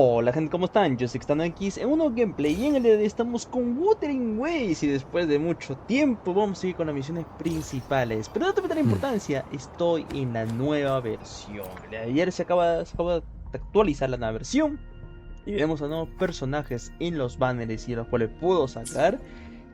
Hola gente, ¿cómo están? Yo soy XTanoO en un nuevo gameplay y en el día de hoy estamos con WUTHERING y después de mucho tiempo vamos a seguir con las misiones principales. Pero no te metas la importancia, estoy en la nueva versión. El día de ayer se acaba de actualizar la nueva versión y vemos a nuevos personajes en los banners y a los cuales puedo sacar.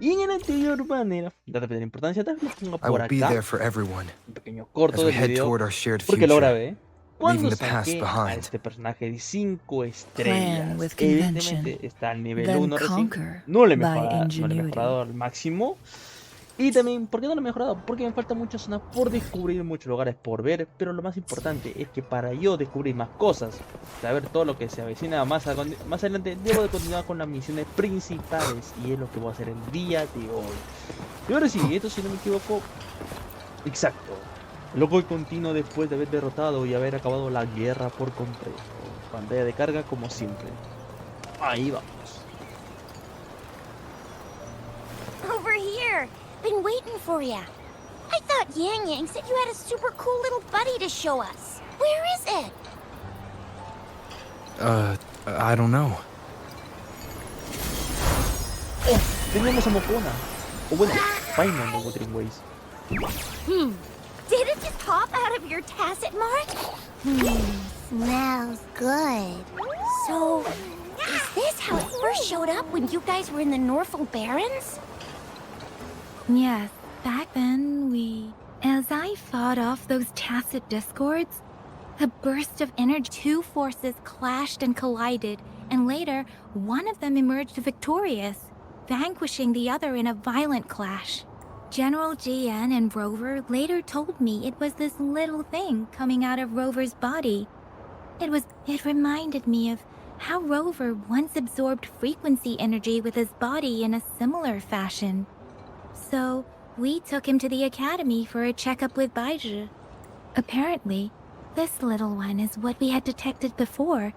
Y en el anterior banner, no te metas la importancia, tal vez lo ponga I por will be acá, there for everyone un pequeño as corto we del head video, toward our shared porque lo future, grabé leaving cuando the past saqué a behind. este personaje de 5 Plan estrellas. with convention, Evidentemente está al nivel then 1 recién. conquer by No le he ingenuity. mejorado al máximo. Y también, ¿por qué no lo he mejorado? Porque me faltan muchas zonas por descubrir, muchos lugares por ver. Pero lo más importante es que para yo descubrir más cosas, saber todo lo que se avecina más adelante, debo de continuar con las misiones principales. Y es lo que voy a hacer el día de hoy. Y ahora sí, esto si no me equivoco, exacto. Loco y continuo después de haber derrotado y haber acabado la guerra por completo. Pantalla de carga como siempre. Ahí vamos. Over here. Been waiting for ya. I thought Yang Yang said you had a super cool little buddy to show us. Where is it? I don't know. ¡Oh! Teníamos a Mocona. O bueno, Paimon de Wuthering Ways. Did it just pop out of your tacit mark? Smells good. So, is this how it first showed up when you guys were in the Norfolk Barrens? Yes, back then as I fought off those tacit discords, a burst of energy, two forces clashed and collided, and later, one of them emerged victorious, vanquishing the other in a violent clash. General GN and Rover later told me it was this little thing coming out of Rover's body. It reminded me of how Rover once absorbed frequency energy with his body in a similar fashion. So, we took him to the academy for a checkup with Baizhi. Apparently, this little one is what we had detected before.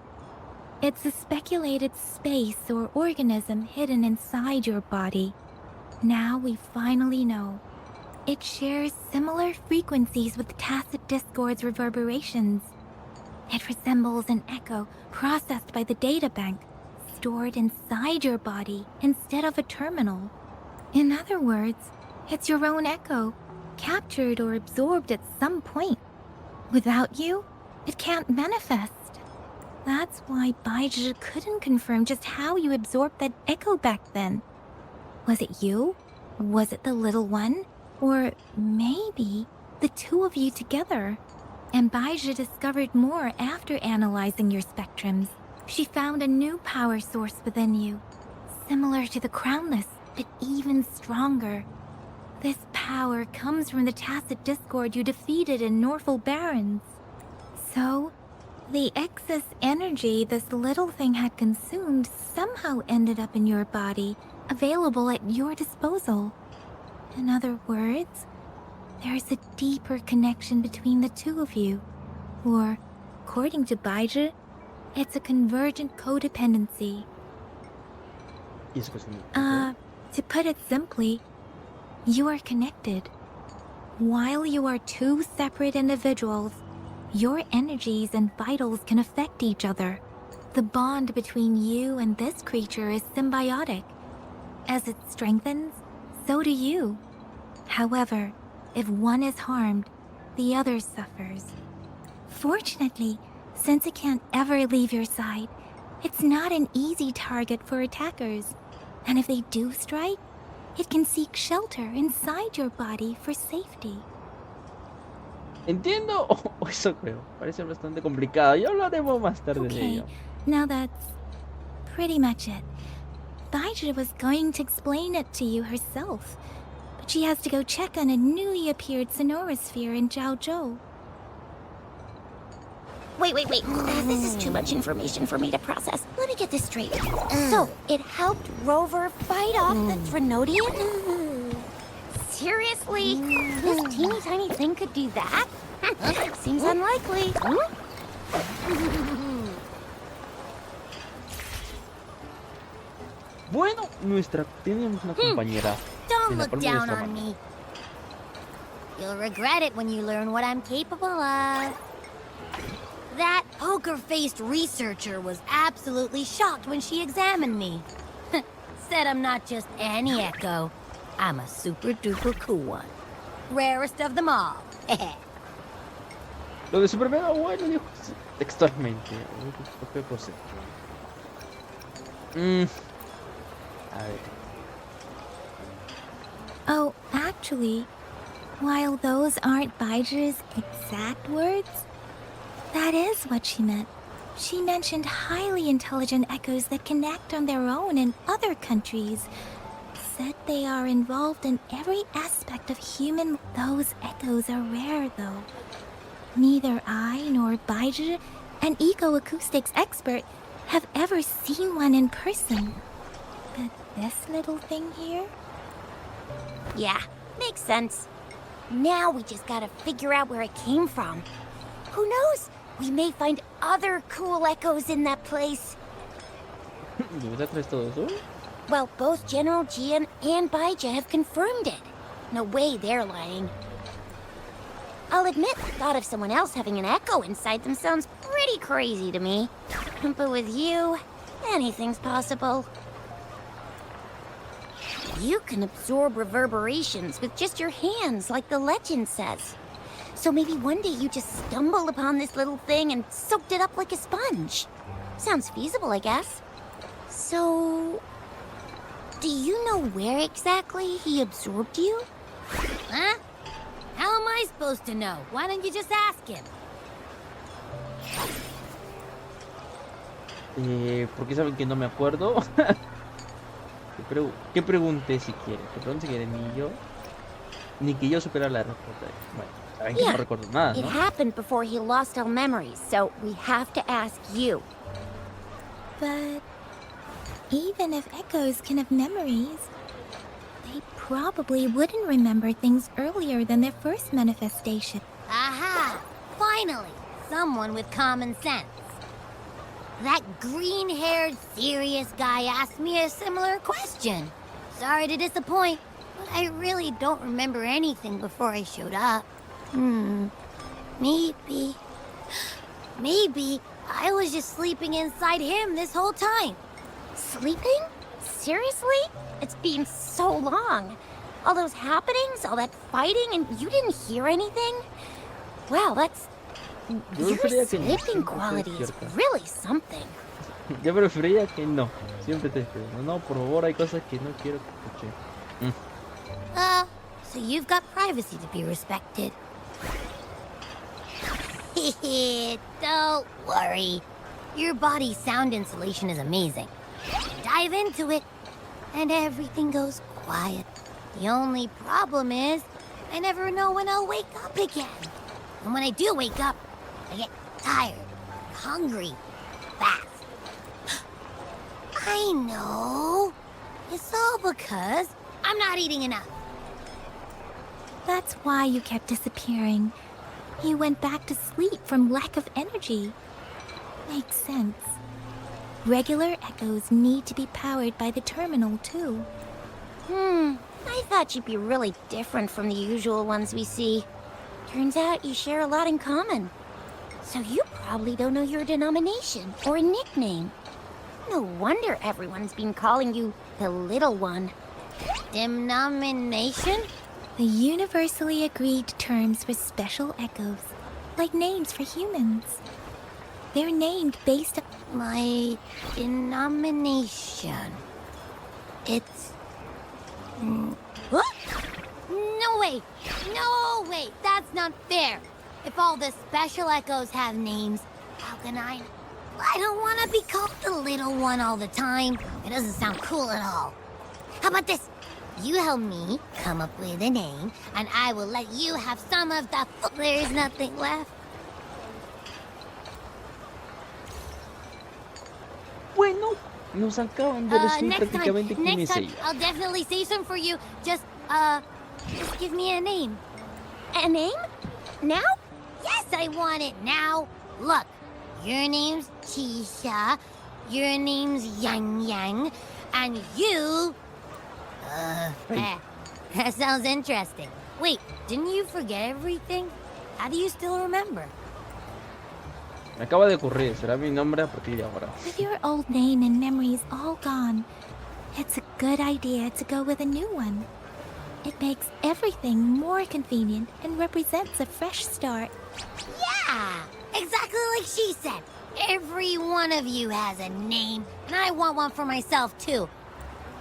It's a speculated space or organism hidden inside your body. Now we finally know. It shares similar frequencies with tacit discord's reverberations. It resembles an echo processed by the data bank, stored inside your body instead of a terminal. In other words, it's your own echo, captured or absorbed at some point. Without you, it can't manifest. That's why Baizhi couldn't confirm just how you absorbed that echo back then. Was it you? Was it the little one? Or maybe the two of you together? And Baizhi discovered more after analyzing your spectrums. She found a new power source within you, similar to the Crownless, but even stronger. This power comes from the tacit discord you defeated in Norfolk Barrens. So, the excess energy this little thing had consumed somehow ended up in your body, available at your disposal. In other words, there's a deeper connection between the two of you. Or, according to Baizhi, it's a convergent codependency. ¿Y eso qué significa? To put it simply, you are connected. While you are two separate individuals, your energies and vitals can affect each other. The bond between you and this creature is symbiotic. As it strengthens, so do you. However, if one is harmed, the other suffers. Fortunately, since it can't ever leave your side, it's not an easy target for attackers. And if they do strike, it can seek shelter inside your body for safety. ¿Entiendo? O eso creo. Parece bastante complicado. Ya hablaremos más tarde de Okay, ello. now that's pretty much it. Baizhi was going to explain it to you herself, but she has to go check on a newly appeared sonorosphere in Zhaozhou. Wait. This is too much information for me to process. Let me get this straight. So, it helped Rover fight off the Threnodian? Seriously? This teeny tiny thing could do that? Seems unlikely. Bueno, teníamos una compañera. Don't en la look palma de down nuestra on mano. me. You'll regret it when you learn what I'm capable of. That poker-faced researcher was absolutely shocked when she examined me. Said I'm not just any echo. I'm a super-duper cool one. Rarest of them all. Lo de Superman, bueno, dijo textualmente. ¿Qué cosa? A ver. Oh, actually, while those aren't Baiji's exact words, that is what she meant. She mentioned highly intelligent echoes that can act on their own in other countries. Said they are involved in every aspect of human. Those echoes are rare, though. Neither I nor Baiji, an ecoacoustics expert, have ever seen one in person. But this little thing here? Yeah, makes sense. Now we just gotta figure out where it came from. Who knows? We may find other cool echoes in that place. ¿Ya traes todo eso? Well, both General Jian and Baija have confirmed it. No way they're lying. I'll admit the thought of someone else having an echo inside them sounds pretty crazy to me. But with you, anything's possible. You can absorb reverberations with just your hands, like the legend says. So maybe one day you just stumbled upon this little thing and soaked it up like a sponge. Sounds feasible, I guess. So, do you know where exactly he absorbed you? Huh? How am I supposed to know? Why don't you just ask him? ¿Por qué saben que no me acuerdo? ¿Qué pregunté si quiere? ¿Qué pregunté si quiere? Ni que yo supiera la respuesta. Bueno, saben que no recuerdo nada, It ¿no? happened before he lost all memories, so we have to ask you. But even if echoes can have memories, they probably wouldn't remember things earlier than their first manifestation. Aha! Finally! Someone with common sense. That green-haired, serious guy asked me a similar question. Sorry to disappoint, but I really don't remember anything before I showed up. Maybe I was just sleeping inside him this whole time. Sleeping? Seriously? It's been so long. All those happenings, all that fighting, and you didn't hear anything? Wow, that's... Yo Your prefería que no, sleeping siempre quality estoy is despierta. really something. Yo prefería que no. Siempre te espero. No, por favor, hay cosas que no quiero que escuche. So you've got privacy to be respected. Don't worry. Your body's sound insulation is amazing. Dive into it, and everything goes quiet. The only problem is, I never know when I'll wake up again. And when I do wake up, I get tired, hungry, fast. I know. It's all because I'm not eating enough. That's why you kept disappearing. You went back to sleep from lack of energy. Makes sense. Regular echoes need to be powered by the terminal, too. I thought you'd be really different from the usual ones we see. Turns out you share a lot in common. So you probably don't know your denomination or a nickname. No wonder everyone's been calling you the Little One. Denomination? The universally agreed terms for special echoes, like names for humans. They're named based on... My denomination. It's... What? No way! No way! That's not fair! If all the special echoes have names, how can I... I don't want to be called the little one all the time. It doesn't sound cool at all. How about this? You help me come up with a name, and I will let you have some of the... There's nothing left. Bueno, nos acaban de resumir Next prácticamente quién time, es ella. I'll definitely say some for you. Just give me a name. A name? Now? Yes, I want it now. Look, your name's Tisha, your name's Yang Yang, and you... that sounds interesting. Wait, didn't you forget everything? How do you still remember? Me acaba de ocurrir, será mi nombre a partir de ahora. With your old name and memories all gone, it's a good idea to go with a new one. It makes everything more convenient and represents a fresh start. Yeah, exactly like she said. Every one of you has a name, and I want one for myself too.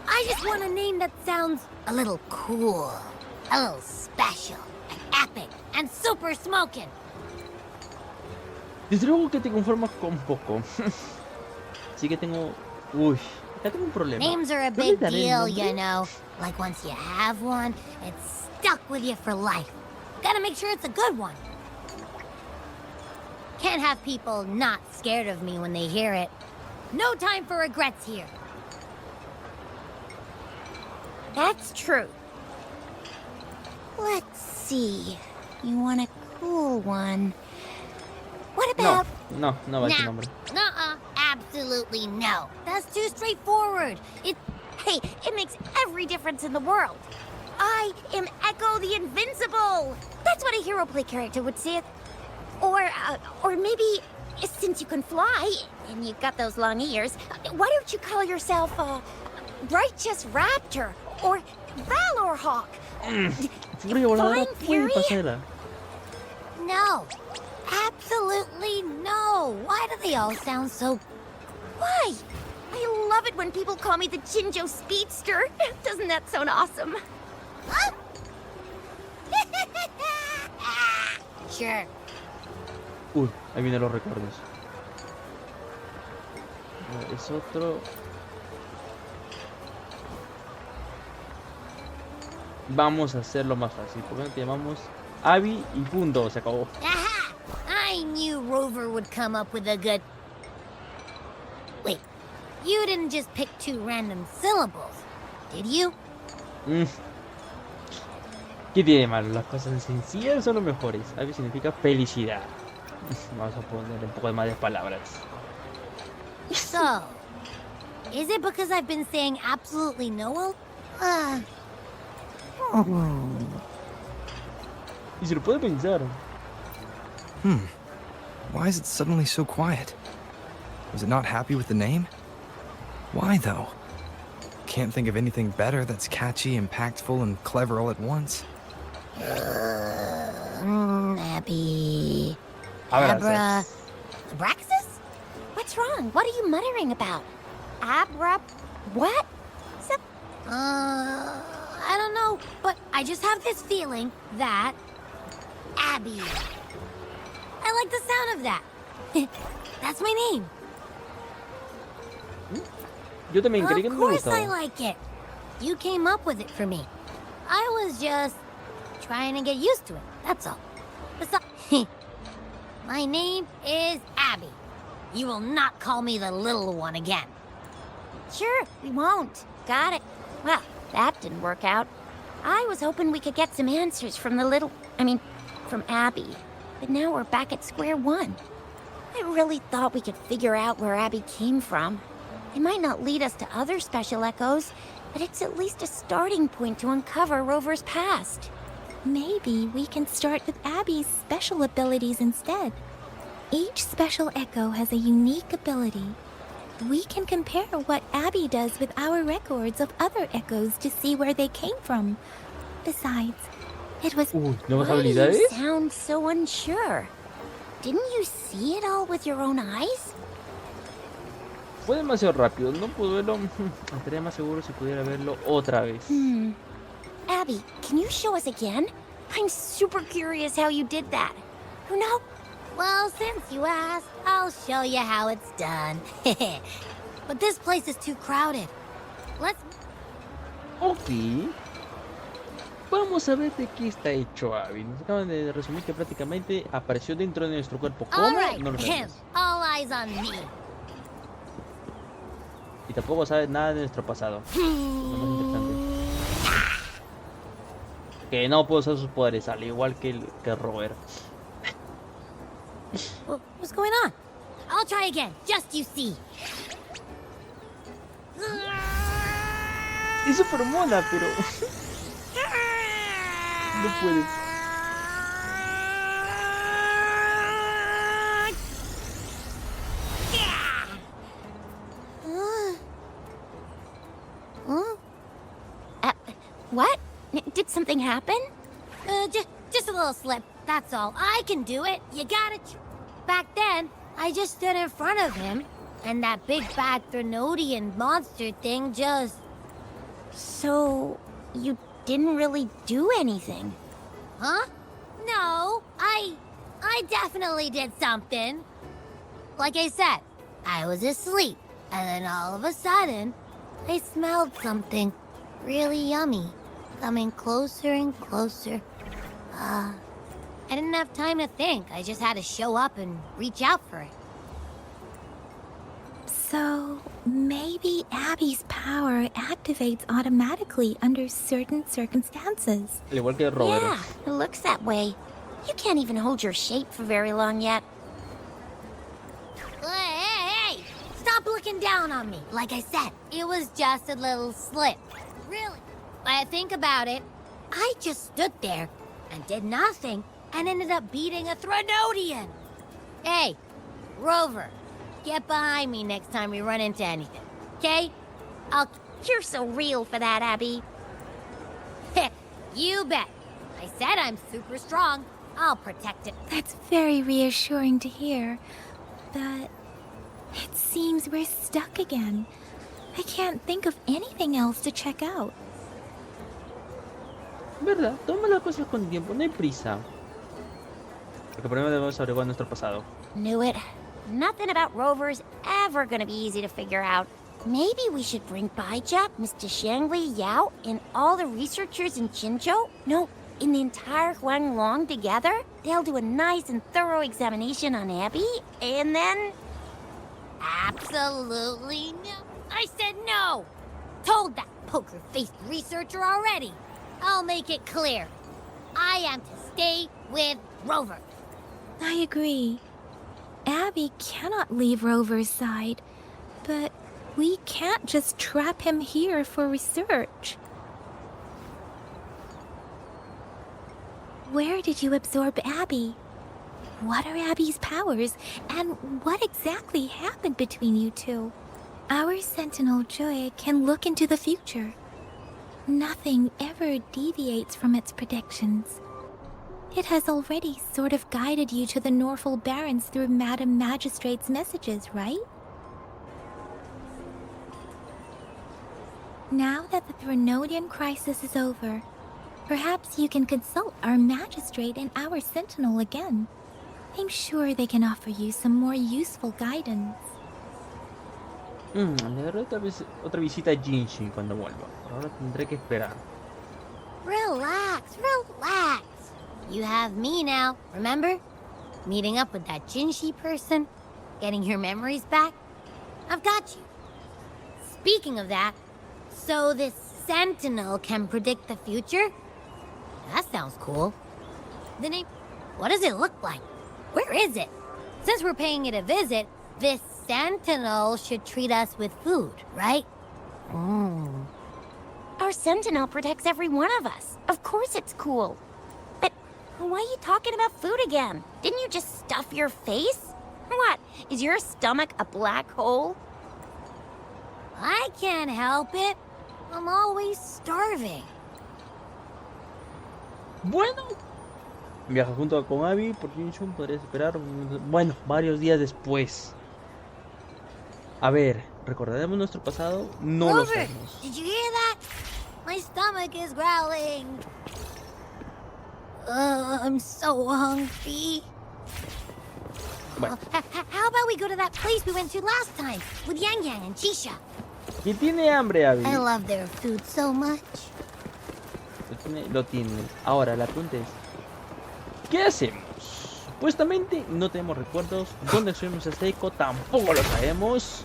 I just want a name that sounds a little cool, a little special, and epic, and super smoking. Desde luego que te conformas con poco. Así que tengo... Uy, acá tengo un problema. Names are a ¿No le big daré el deal, nombre? you know. Like once you have one, it's stuck with you for life. Gotta make sure it's a good one. Can't have people not scared of me when they hear it. No time for regrets here. That's true. Let's see. You want a cool one. What No, about... no va a ser Nah. nombre. Nuh-uh. Absolutely no. That's too straightforward. Hey, it makes every difference in the world. I am Echo the Invincible. That's what a hero play character would say. Or maybe, since you can fly, and you've got those long ears, why don't you call yourself, Righteous Raptor, or Valor Hawk? Furia voladora Flying puede Fury? pasarla. No. Absolutely no. Why do they all sound so... Why? I love it when people call me the Jinjo Speedster. Doesn't that sound awesome? Sure. Uy, ahí vienen los recuerdos. No, es otro... Vamos a hacerlo más fácil. ¿Por qué no te llamamos Abby y punto? Se acabó. Aha! I knew Rover would come up with a good... Wait, you didn't just pick two random syllables, did you? Mm. ¿Qué tiene de malo? Las cosas sencillas son lo mejores. Abby significa felicidad. Vamos a poner un poco de más de palabras. So, is it because I've been saying absolutely no? Y se lo puede pensar. Why is it suddenly so quiet? Was it not happy with the name? Why, though? Can't think of anything better that's catchy, impactful, and clever all at once. Abby... Abrazas. Abraxas? What's wrong? What are you muttering about? What? I don't know, but I just have this feeling that... Abby. I like the sound of that. That's my name. Yo también creí que Of no me course I gustaba. like it. You came up with it for me. I was just trying to get used to it, that's all. Besides, my name is Abby. You will not call me the little one again. Sure, we won't. Got it. Well, that didn't work out. I was hoping we could get some answers from from Abby. But now we're back at square one. I really thought we could figure out where Abby came from. It might not lead us to other special echoes, but it's at least a starting point to uncover Rover's past. Maybe we can start with Abby's special abilities instead. Each special echo has a unique ability. We can compare what Abby does with our records of other echoes to see where they came from. Besides, it was... Uy, ¿nuevas Why do you habilidades? sound so unsure? Didn't you see it all with your own eyes? Fue demasiado rápido, no pude verlo. Estaría más seguro si pudiera verlo otra vez. Abby, can you show us again? I'm super curious how you did that. You know? Well, since you asked, I'll show you how it's done. But this place is too crowded. Let's... Ok. Vamos a ver de qué está hecho Abby. Nos acaban de resumir que prácticamente apareció dentro de nuestro cuerpo. ¿Cómo? All right, No lo sabemos. all eyes on me. Y tampoco sabe nada de nuestro pasado. Lo más interesante. Que no puede usar sus poderes, al igual que Robert. What's going on? I'll try again, just you see. Es súper mona, pero... no puede. What? Did something happen? Just a little slip. That's all. I can do it. You gotta. Back then, I just stood in front of him, and that big bad Threnodian monster thing just. So, you didn't really do anything? Huh? No, I definitely did something. Like I said, I was asleep, and then all of a sudden, I smelled something really yummy, coming closer and closer. I didn't have time to think. I just had to show up and reach out for it. So, maybe Abby's power activates automatically under certain circumstances. Al igual que Robert. Yeah, it looks that way. You can't even hold your shape for very long yet. Hey! Stop looking down on me. Like I said, it was just a little slip. Really. When I think about it, I just stood there and did nothing and ended up beating a Threnodian. Hey, Rover, get behind me next time we run into anything, okay? You're so real for that, Abby. You bet. I said I'm super strong. I'll protect it. That's very reassuring to hear. But it seems we're stuck again. I can't think of anything else to check out. ¿Verdad? Toma las cosas con tiempo, no hay prisa. Porque primero debemos averiguar nuestro pasado. Knew it. Nothing about Rover's ever gonna be easy to figure out. Maybe we should bring Baijia, Mr. Shangli, Yao, and all the researchers in Jinzhou? No, in the entire Huanglong together? They'll do a nice and thorough examination on Abby, and then... Absolutely no. I said no. Told that poker-faced researcher already. I'll make it clear. I am to stay with Rover. I agree. Abby cannot leave Rover's side, but we can't just trap him here for research. Where did you absorb Abby? What are Abby's powers, and what exactly happened between you two? Our Sentinel Joy can look into the future. Nothing ever deviates from its predictions. It has already sort of guided you to the Norfolk Barrens through Madam Magistrate's messages, right? Now that the Threnodian crisis is over, perhaps you can consult our Magistrate and our Sentinel again. I'm sure they can offer you some more useful guidance. Le daré otra visita a Jinshi cuando vuelva. Por ahora tendré que esperar. Relax, relax. You have me now, remember? Meeting up with that Jinshi person, getting your memories back. I've got you. Speaking of that, so this Sentinel can predict the future? That sounds cool. The name, what does it look like? Where is it? Since we're paying it a visit, this Sentinel should treat us with food, right? Our Sentinel protects every one of us. Of course it's cool. But why are you talking about food again? Didn't you just stuff your face? What? Is your stomach a black hole? I can't help it. I'm always starving. Bueno, viaja junto con Abby por Jinshun. Podrías esperar, bueno, varios días después. A ver, ¿recordaremos nuestro pasado? No lo Rover, sabemos. did you hear that? My stomach is growling. I'm so hungry. Bueno, How about we go to that place we went to last time with Yang Yang and Chisha? ¿quién tiene hambre, Abby? I love their food so much. Lo tiene. Ahora, la pregunta es, ¿qué hacemos? Supuestamente no tenemos recuerdos. ¿Dónde estuvimos hasta Eiko? Tampoco lo sabemos.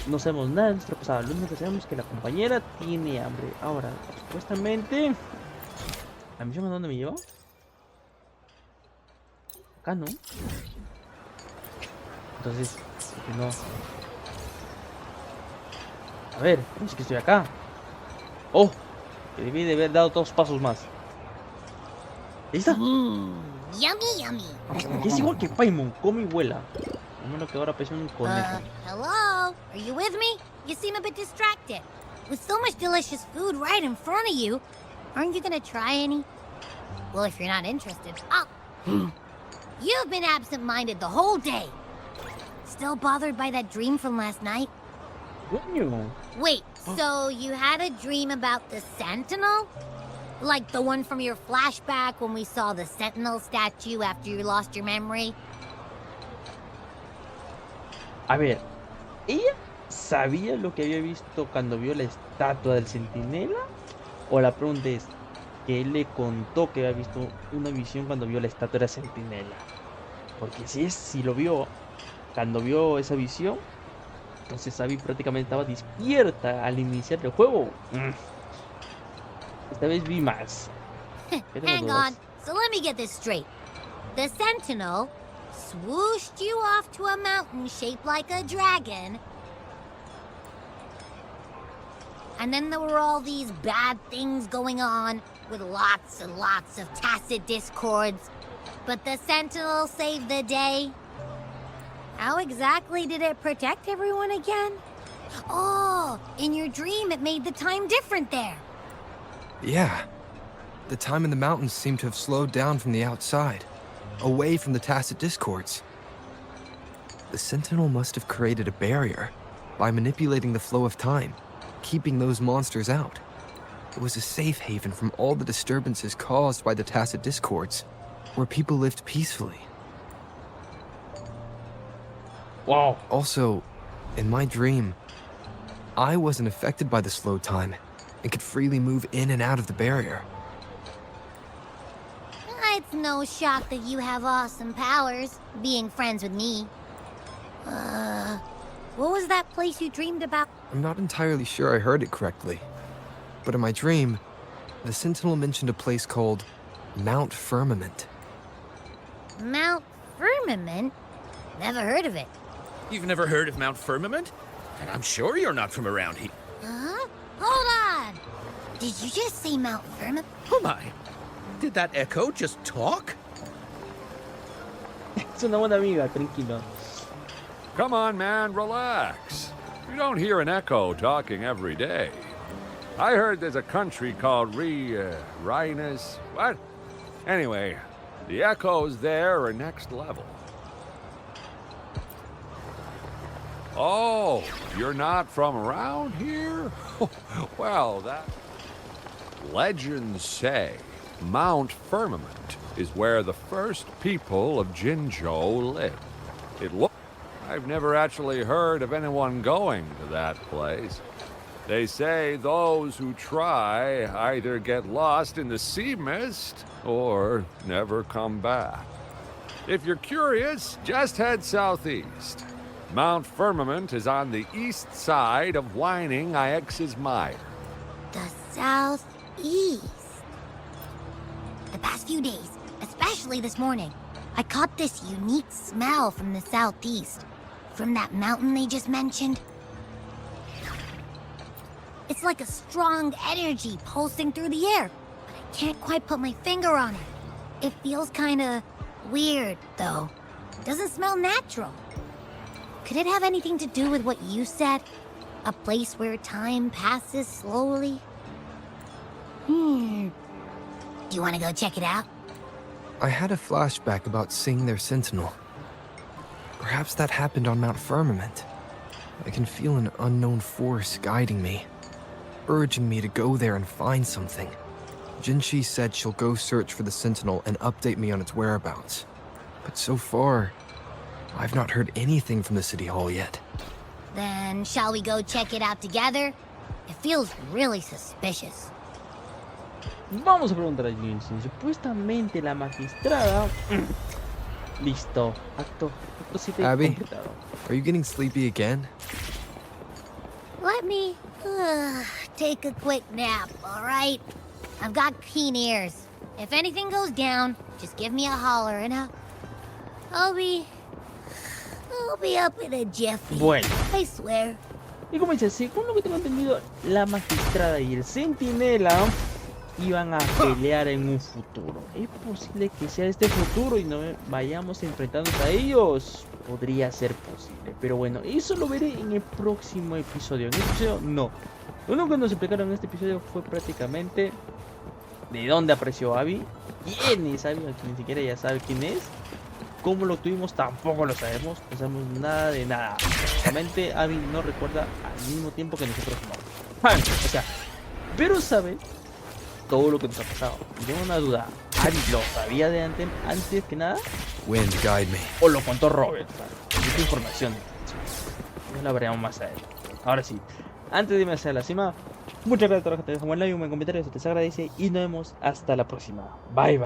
No sabemos nada de nuestro pasado. Lo único que sabemos es que la compañera tiene hambre. Ahora, supuestamente... ¿La misión a dónde me lleva? Acá, ¿no? Entonces, no. A ver, es que estoy acá. ¡Oh! Debí de haber dado 2 pasos más. Ahí está. Yummy, yummy. Que es igual que Paimon, come y vuela. A menos que ahora pese un conejo. Hello? Are you with me? You seem a bit distracted. With so much delicious food right in front of you, Aren't you gonna try any? Well, if you're not interested, You've been absent-minded the whole day. Still bothered by that dream from last night? Coño. Wait, so you had a dream about the Sentinel? Like the one from your flashback when we saw the Sentinel statue after you lost your memory? A ver, ¿ella sabía lo que había visto cuando vio la estatua del centinela? O la pregunta es, que él le contó que había visto una visión cuando vio la estatua del centinela. Porque si lo vio cuando vio esa visión, entonces Abby prácticamente estaba despierta al iniciar el juego. Esta vez vi más. Hang on, so let me get this straight. The Sentinel swooshed you off to a mountain shaped like a dragon. And then there were all these bad things going on, with lots and lots of tacit discords. But the Sentinel saved the day. How exactly did it protect everyone again? Oh, in your dream it made the time different there. Yeah. The time in the mountains seemed to have slowed down from the outside, away from the tacit discords. The Sentinel must have created a barrier by manipulating the flow of time, keeping those monsters out. It was a safe haven from all the disturbances caused by the tacit discords, where people lived peacefully. Wow. Also, in my dream, I wasn't affected by the slow time and could freely move in and out of the barrier. It's no shock that you have awesome powers, being friends with me. What was that place you dreamed about? I'm not entirely sure I heard it correctly, but in my dream, the Sentinel mentioned a place called Mount Firmament. Mount Firmament? Never heard of it. You've never heard of Mount Firmament? And I'm sure you're not from around here. Huh? Hold on! Did you just say Mount Firmament? Oh my. Did that echo just talk? Es una buena amiga, tranquilo. Come on, man, relax. You don't hear an echo talking every day. I heard there's a country called Rhinus. What? Anyway, the echoes there are next level. Oh, you're not from around here? Well, that... Legends say Mount Firmament is where the first people of Jinzhou lived. I've never actually heard of anyone going to that place. They say those who try either get lost in the sea mist or never come back. If you're curious, just head southeast. Mount Firmament is on the east side of Whining Ix's Mire. The southeast. The past few days, especially this morning, I caught this unique smell from the southeast. From that mountain they just mentioned. It's like a strong energy pulsing through the air, but I can't quite put my finger on it. It feels kinda weird, though. Doesn't smell natural. Could it have anything to do with what you said? A place where time passes slowly? Do you want to go check it out? I had a flashback about seeing their Sentinel. Perhaps that happened on Mount Firmament. I can feel an unknown force guiding me, urging me to go there and find something. Jinshi said she'll go search for the Sentinel and update me on its whereabouts. But so far, I've not heard anything from the City Hall yet. Then shall we go check it out together? It feels really suspicious. Vamos a preguntar a Jinxin. Supuestamente la magistrada... Listo. Acto 7 Abby? completado. Are you getting sleepy again? Let me take a quick nap, all right? I've got keen ears. If anything goes down, just give me a holler and I'll be up in a jiffy. Bueno. I swear. Y como dice, según lo que tengo entendido, la magistrada y el centinela iban a pelear en un futuro. ¿Es posible que sea este futuro y no vayamos enfrentándonos a ellos? Podría ser posible, pero bueno, eso lo veré en el próximo episodio. En este episodio no. Lo único que nos explicaron en este episodio fue prácticamente de dónde apareció Abby, quién es Abby, que ni siquiera ya sabe quién es, cómo lo tuvimos tampoco lo sabemos, no sabemos nada de nada. Básicamente Abby no recuerda al mismo tiempo que nosotros no. O sea, pero sabe todo lo que nos ha pasado. Y tengo una duda, ¿Abby lo sabía de antes que nada? Wind, guide me. ¿O lo contó Robert? Esta información ya la veremos más adelante. Ahora sí, antes de irme hacia la cima, muchas gracias a todos los que te dejan buen like, un buen comentario, se te agradece y nos vemos hasta la próxima. Bye bye.